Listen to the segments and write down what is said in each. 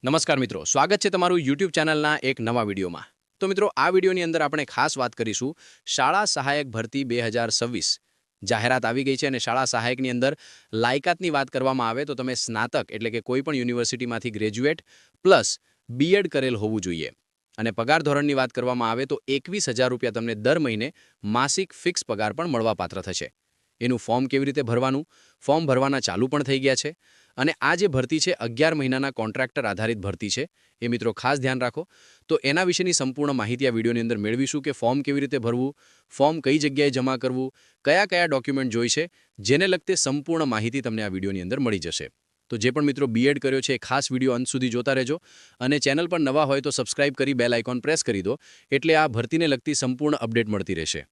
નમસ્કાર મિત્રો, સ્વાગત છે તમારું યુટ્યુબ ચેનલના એક નવા વિડીયોમાં। તો મિત્રો, આ વિડીયોની અંદર આપણે ખાસ વાત કરીશું શાળા સહાયક ભરતી 2026 જાહેરાત આવી ગઈ છે અને શાળા સહાયકની અંદર લાયકાતની વાત કરવામાં આવે તો તમે સ્નાતક એટલે કે કોઈ પણ યુનિવર્સિટીમાંથી ગ્રેજ્યુએટ પ્લસ બીએડ કરેલ હોવું જોઈએ અને પગાર ધોરણની વાત કરવામાં આવે તો 21,000 રૂપિયા તમને દર મહિને માસિક ફિક્સ પગાર પણ મળવાપાત્ર થશે। એનું ફોર્મ કેવી રીતે ભરવાનું, ફોર્મ ભરવાના ચાલુ પણ થઈ ગયા છે અને આ જે ભરતી છે 11 મહિનાના કોન્ટ્રાક્ટર આધારિત ભરતી છે। એ મિત્રો ખાસ ધ્યાન રાખો। તો એના વિશેની સંપૂર્ણ માહિતી આ વિડીયોની અંદર મેળવીશું કે ફોર્મ કેવી રીતે ભરવું, ફોર્મ કઈ જગ્યાએ જમા કરવું, કયા કયા ડોક્યુમેન્ટ જોઈશે, જેને લગતે સંપૂર્ણ માહિતી તમને આ વિડીયોની અંદર મળી જશે। તો જે પણ મિત્રો બીએડ કર્યો છે એ ખાસ વિડીયો અંત સુધી જોતા રહેજો અને ચેનલ પર નવા હોય તો સબસ્ક્રાઇબ કરી બેલ આઇકોન પ્રેસ કરી દો એટલે આ ભરતીને લગતી સંપૂર્ણ અપડેટ મળતી રહેશે।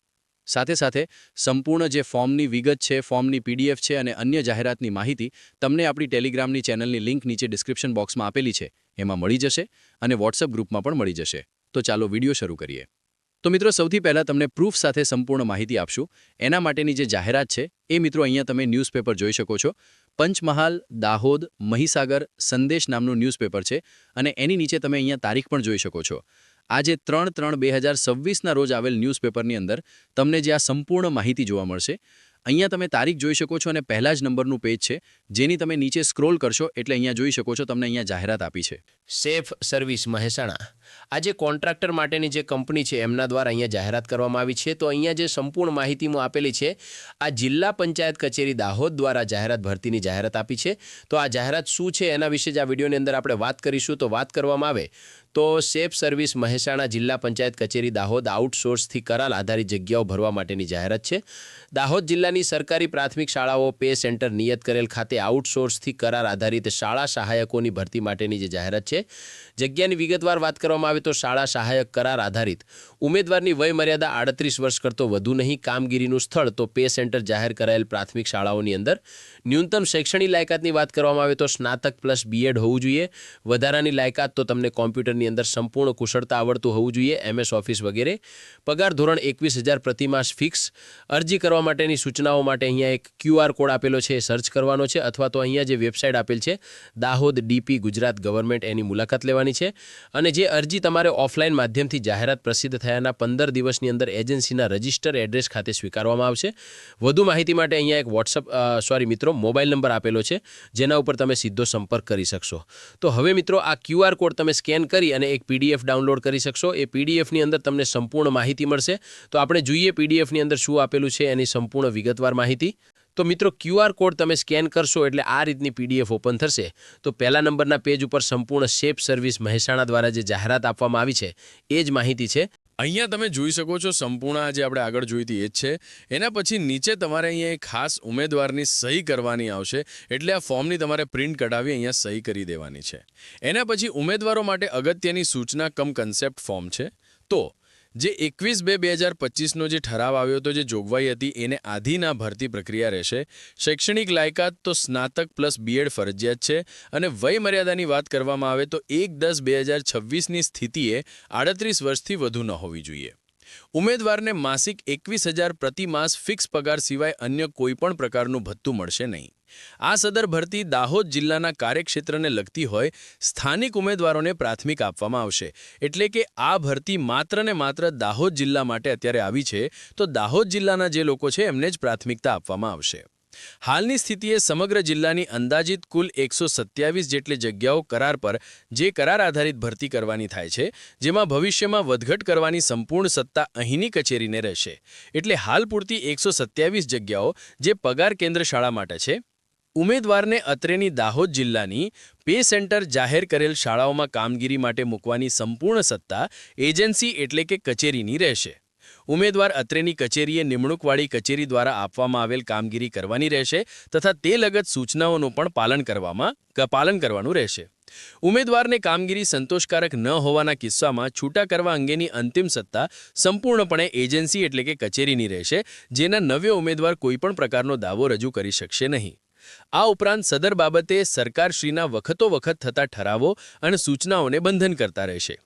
સાથે સાથે સંપૂર્ણ જે ફોર્મની વિગત છે, ફોર્મની પીડીએફ છે અને અન્ય જાહેરાતની માહિતી તમને આપણી ટેલિગ્રામની ચેનલની લિંક નીચે ડિસ્ક્રિપ્શન બોક્સમાં આપેલી છે એમાં મળી જશે અને વોટ્સએપ ગ્રુપમાં પણ મળી જશે। તો ચાલો વિડીયો શરૂ કરીએ। તો મિત્રો, સૌથી પહેલાં તમને પ્રૂફ સાથે સંપૂર્ણ માહિતી આપશું। એના માટેની જે જાહેરાત છે એ મિત્રો અહીંયા તમે ન્યૂઝપેપર જોઈ શકો છો। પંચમહાલ, દાહોદ, મહીસાગર સંદેશ નામનું ન્યૂઝપેપર છે અને એની નીચે તમે અહીંયા તારીખ પણ જોઈ શકો છો। આજે 3/3/2026ના રોજ આવેલ ન્યૂઝપેપરની અંદર તમને જે આ સંપૂર્ણ માહિતી જોવા મળશે। અહીંયા તમે તારીખ જોઈ શકો છો અને પહેલા જ નંબરનું પેજ છે જેની તમે નીચે સ્ક્રોલ કરશો એટલે અહીંયા જોઈ શકો છો તમને અહીંયા જાહેરાત આપી છે સેફ સર્વિસ મહેસાણા। આ જે કોન્ટ્રાક્ટર માટેની જે કંપની છે એમના દ્વારા અહીંયા જાહેરાત કરવામાં આવી છે। તો અહીંયા જે સંપૂર્ણ માહિતીમાં આપેલી છે આ જિલ્લા પંચાયત કચેરી દાહોદ દ્વારા જાહેરાત ભરતીની જાહેરાત આપી છે। તો આ જાહેરાત શું છે એના વિશે જ આ વિડીયોની અંદર આપણે વાત કરીશું। તો વાત કરવામાં આવે તો સેફ સર્વિસ મહેસાણા જિલ્લા પંચાયત કચેરી દાહોદ આઉટસોર્સથી કરાર આધારિત જગ્યાઓ ભરવા માટેની જાહેરાત છે। દાહોદ જિલ્લાની સરકારી પ્રાથમિક શાળાઓ પે સેન્ટર નિયત કરેલ ખાતે આઉટસોર્સથી કરાર આધારિત શાળા સહાયકોની ભરતી માટેની જે જાહેરાત છે। જગ્યાની વિગતવાર વાત કરવામાં આવે તો શાળા સહાયક કરાર આધારિત ઉમેદવારની વય મર્યાદા 38 વર્ષ કરતો વધુ નહીં। કામગીરીનું સ્થળ તો પે સેન્ટર જાહેર કરાયેલ પ્રાથમિક શાળાઓની અંદર। ન્યૂનતમ શૈક્ષણિક લાયકાતની વાત કરવામાં આવે તો સ્નાતક પ્લસ બીએડ હોવું જોઈએ। વધારાની લાયકાત તો તમને કોમ્પ્યુટરની અંદર સંપૂર્ણ કુશળતા આવડતું હોવું જોઈએ, MS ઓફિસ વગેરે। પગાર ધોરણ 21,000 પ્રતિમાસ ફિક્સ। અરજી કરવા માટેની સૂચનાઓ માટે અહીંયા એક QR કોડ આપેલો છે, સર્ચ કરવાનો છે અથવા તો અહીંયા જે વેબસાઇટ આપેલ છે દાહોદ DP ગુજરાત ગવર્મેન્ટ એની મુલાકાત લેવાની છે અને જે અરજી તમારે ઓફલાઈન માધ્યમથી જાહેરાત પ્રસિદ્ધ થયાના 15 દિવસની અંદર એજન્સીના રજિસ્ટર એડ્રેસ ખાતે સ્વીકારવામાં આવશે। વધુ માહિતી માટે અહીંયા એક મોબાઈલ નંબર આપેલો છે જેના ઉપર તમે સીધો સંપર્ક કરી શકશો। તો હવે મિત્રો, આ QR કોડ તમે સ્કેન કરી અને એક PDF ડાઉનલોડ કરી શકશો। એ PDFની અંદર તમને સંપૂર્ણ માહિતી મળશે। તો આપણે જોઈએ PDFની અંદર શું આપેલું છે એની સંપૂર્ણ વિગતવાર માહિતી। તો મિત્રો, QR કોડ તમે સ્કેન કરશો એટલે આ રીતની PDF ઓપન થશે। તો પહેલા નંબરના પેજ ઉપર સંપૂર્ણ સેફ સર્વિસ મહેસાણા દ્વારા જે જાહેરાત આપવામાં આવી છે એ જ માહિતી છે। અહીંયા તમે જોઈ શકો છો સંપૂર્ણ જે આપણે આગળ જોઈ હતી એ જ છે। એના પછી નીચે તમારે અહીંયા એક ખાસ ઉમેદવારની સહી કરવાની આવશે એટલે આ ફોર્મની તમારે પ્રિન્ટ કઢાવી અહીંયા સહી કરી દેવાની છે। એના પછી ઉમેદવારો માટે અગત્યની સૂચના કમ કન્સેપ્ટ ફોર્મ છે। તો જે 21/2/2025નો જે ઠરાવ આવ્યો હતો, જે જોગવાઈ હતી એને આધીન આ ભરતી પ્રક્રિયા રહેશે। શૈક્ષણિક લાયકાત તો સ્નાતક પ્લસ બીએડ ફરજિયાત છે અને વય મર્યાદાની વાત કરવામાં આવે તો 1/10/2026ની સ્થિતિએ 38 વર્ષથી વધુ ન હોવી જોઈએ। ઉમેદવારને માસિક 21,000 પ્રતિ માસ ફિક્સ પગાર સિવાય અન્ય કોઈપણ પ્રકારનું ભથ્થું મળશે નહીં। આ સદર ભરતી દાહોદ જિલ્લાના કાર્યક્ષેત્રને લગતી હોય સ્થાનિક ઉમેદવારોને પ્રાથમિક આપવામાં આવશે। એટલે કે આ ભરતી માત્ર ને માત્ર દાહોદ જિલ્લા માટે અત્યારે આવી છે તો દાહોદ જિલ્લાના જે લોકો છે એમને જ પ્રાથમિકતા આપવામાં આવશે। હાલની સ્થિતિએ સમગ્ર જિલ્લાની અંદાજિત કુલ 127 જેટલી જગ્યાઓ કરાર પર જે કરાર આધારિત ભરતી કરવાની થાય છે, જેમાં ભવિષ્યમાં વધઘટ કરવાની સંપૂર્ણ સત્તા અહીંની કચેરીને રહેશે। એટલે હાલ પૂરતી 127 જગ્યાઓ જે પગાર કેન્દ્ર શાળા માટે છે। ઉમેદવારને અત્રેની દાહોદ જિલ્લાની પે સેન્ટર જાહેર કરેલ શાળાઓમાં કામગીરી માટે મૂકવાની સંપૂર્ણ સત્તા એજન્સી એટલે કે કચેરીની રહેશે। ઉમેદવાર અત્રેની કચેરીએ નિમણૂકવાળી કચેરી દ્વારા આપવામાં આવેલ કામગીરી કરવાની રહેશે તથા તે લગત સૂચનાઓનું પણ પાલન કરવાનું રહેશે। ઉમેદવારને કામગીરી સંતોષકારક ન હોવાના કિસ્સામાં છૂટા કરવા અંગેની અંતિમ સત્તા સંપૂર્ણપણે એજન્સી એટલે કે કચેરીની રહેશે, જેના નવ્યો ઉમેદવાર કોઈપણ પ્રકારનો દાવો રજૂ કરી શકશે નહીં। આ ઉપરાંત સદર બાબતે સરકારશ્રીના વખતો વખત થતા ઠરાવો અને સૂચનાઓને બંધન કરતા રહેશે।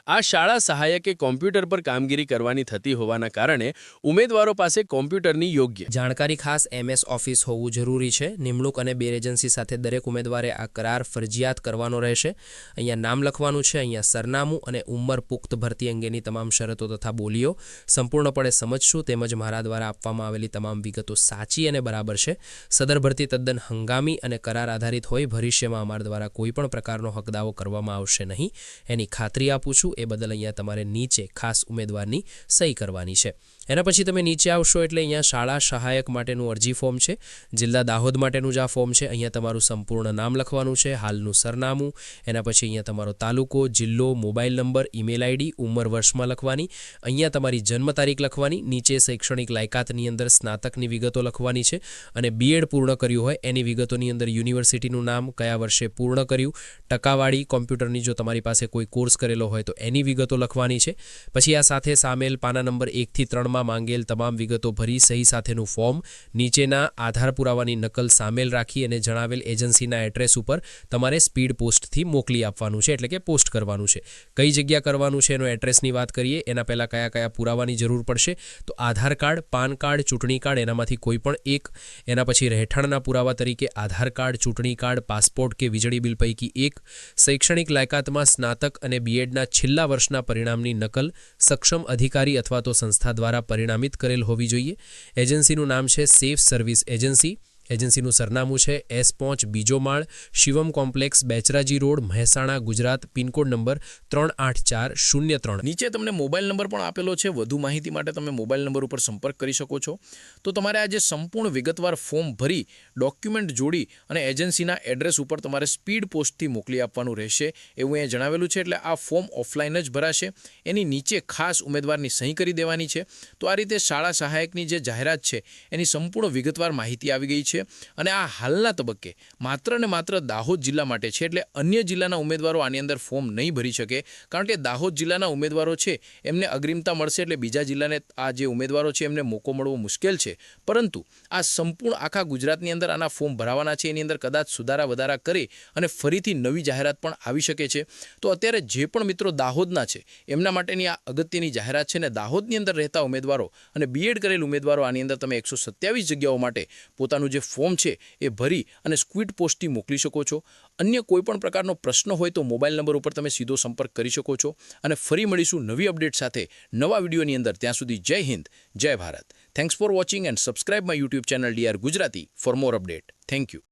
આ શાળા સહાયકે કોમ્પ્યુટર પર કામગીરી કરવાની થતી હોવાના કારણે ઉમેદવારો પાસે કોમ્પ્યુટરની યોગ્ય જાણકારી ખાસ MS ઓફિસ હોવું જરૂરી છે. નિમણૂક અને બે એજન્સી સાથે દરેક ઉમેદવારે આ કરાર ફરજિયાત કરવાનો રહેશે. અહીંયા નામ લખવાનું છે, અહીંયા સરનામું અને ઉંમર, પુખ્ત ભરતી અંગેની તમામ શરતો તથા બોલીઓ સંપૂર્ણપણે સમજશું તેમજ મારા દ્વારા આપવામાં આવેલી તમામ વિગતો સાચી અને બરાબર છે. સદર ભરતી તદ્દન હંગામી અને કરાર આધારિત હોય. ભવિષ્યમાં અમારા દ્વારા કોઈ પણ પ્રકારનો હકદાવો કરવામાં આવશે નહીં એની ખાતરી આપું છું. એ બદલ અહીંયા તમારે નીચે ખાસ ઉમેદવારની સહી કરવાની છે. એના પછી તમે નીચે આવશો એટલે અહીંયા શાળા સહાયક માટેનું અરજી ફોર્મ છે. જિલ્લા દાહોદ માટેનું જ આ ફોર્મ છે. અહીંયા તમારું સંપૂર્ણ નામ લખવાનું છે, હાલનું સરનામું, એના પછી અહીંયા તમારો તાલુકો, જિલ્લો, મોબાઈલ નંબર, ઈમેલ ID, ઉંમર વર્ષમાં લખવાની, અહીંયા તમારી જન્મ તારીખ લખવાની, નીચે શૈક્ષણિક લાયકાતની અંદર સ્નાતકની વિગતો લખવાની છે અને B.Ed પૂર્ણ કર્યું હોય એની વિગતોની અંદર યુનિવર્સિટીનું નામ, કયા વર્ષે પૂર્ણ કર્યું, ટકાવાળી, કોમ્પ્યુટરની જો તમારી પાસે કોઈ કોર્સ કરેલો હોય તો એની વિગતો લખવાની છે. પછી આ સાથે સામેલ પાના નંબર 1 થી 3 માં માંગેલ તમામ વિગતો ભરી સહી સાથેનું ફોર્મ નીચેના આધાર પુરાવાની નકલ સામેલ રાખી અને જણાવેલ એજન્સીના એડ્રેસ ઉપર તમારે સ્પીડ પોસ્ટથી મોકલી આપવાનું છે, એટલે કે પોસ્ટ કરવાનું છે. કઈ જગ્યા કરવાનું છે એનો એડ્રેસની વાત કરીએ. એના પહેલાં કયા કયા પુરાવાની જરૂર પડશે તો આધાર કાર્ડ, પાન કાર્ડ, ચૂંટણી કાર્ડ એનામાંથી કોઈ પણ એક. એના પછી રહેઠાણના પુરાવા તરીકે આધાર કાર્ડ, ચૂંટણી કાર્ડ, પાસપોર્ટ કે વીજળી બિલ પૈકી એક. શૈક્ષણિક લાયકાતમાં સ્નાતક અને B.Edના છેલ્લા વર્ષના પરિણામની નકલ સક્ષમ અધિકારી અથવા તો સંસ્થા દ્વારા પરિણામિત કરેલ હોવી જોઈએ. એજન્સીનું નામ છે સેફ સર્વિસ એજન્સી. એજન્સીનું સરનામું છે S5 બીજો માળ, Shivam complex, Becharaji road, Mehsana, Gujarat. Pin code number 38403. નીચે તમને મોબાઈલ નંબર પણ આપેલો છે. વધુ માહિતી માટે તમે મોબાઈલ નંબર ઉપર સંપર્ક કરી શકો છો. તો તમારે આ જે સંપૂર્ણ વિગતવાર ફોર્મ ભરી, ડોક્યુમેન્ટ જોડી અને એજન્સીના એડ્રેસ ઉપર તમારે સ્પીડ પોસ્ટથી મોકલી આપવાનું રહેશે એવું અહીંયા જણાવેલું છે. એટલે આ ફોર્મ ઓફલાઈન જ ભરાશે. એની નીચે ખાસ ઉમેદવારની સહી કરી દેવાની છે. તો આ રીતે શાળા સહાયકની જે જાહેરાત છે એની સંપૂર્ણ વિગતવાર માહિતી આવી ગઈ છે. અને આ હાલના તબક્કે માત્ર ને માત્ર દાહોદ જિલ્લા માટે છે. એટલે અન્ય જિલ્લાના ઉમેદવારો આની અંદર ફોર્મ નહીં ભરી શકે, કારણ કે દાહોદ જિલ્લાના ઉમેદવારો છે એમને અગ્રિમતા મળશે. એટલે બીજા જિલ્લાને આ જે ઉમેદવારો છે એમને મોકો મળવો મુશ્કેલ છે. પરંતુ આ સંપૂર્ણ આખા ગુજરાતની અંદર આના ફોર્મ ભરાવાના છે. એની અંદર કદાચ સુધારા વધારા કરે અને ફરીથી નવી જાહેરાત પણ આવી શકે છે. તો અત્યારે જે પણ મિત્રો દાહોદના છે એમના માટેની આ અગત્યની જાહેરાત છે. ને દાહોદની અંદર રહેતા ઉમેદવારો અને B.Ed કરેલ ઉમેદવારો આની અંદર તમે 127 જગ્યાઓ માટે પોતાનું જે ફોર્મ છે એ ભરી અને સ્પીડ પોસ્ટથી મોકલી શકો છો. અન્ય કોઈ પણ પ્રકારનો પ્રશ્ન હોય તો મોબાઈલ નંબર ઉપર તમે સીધો સંપર્ક કરી શકો છો. અને ફરી મળીશું નવી અપડેટ સાથે નવા વિડીયોની અંદર. ત્યાં સુધી જય હિન્દ, જય Bharat. Thanks for watching and subscribe my YouTube channel DR Gujarati for more update. Thank you.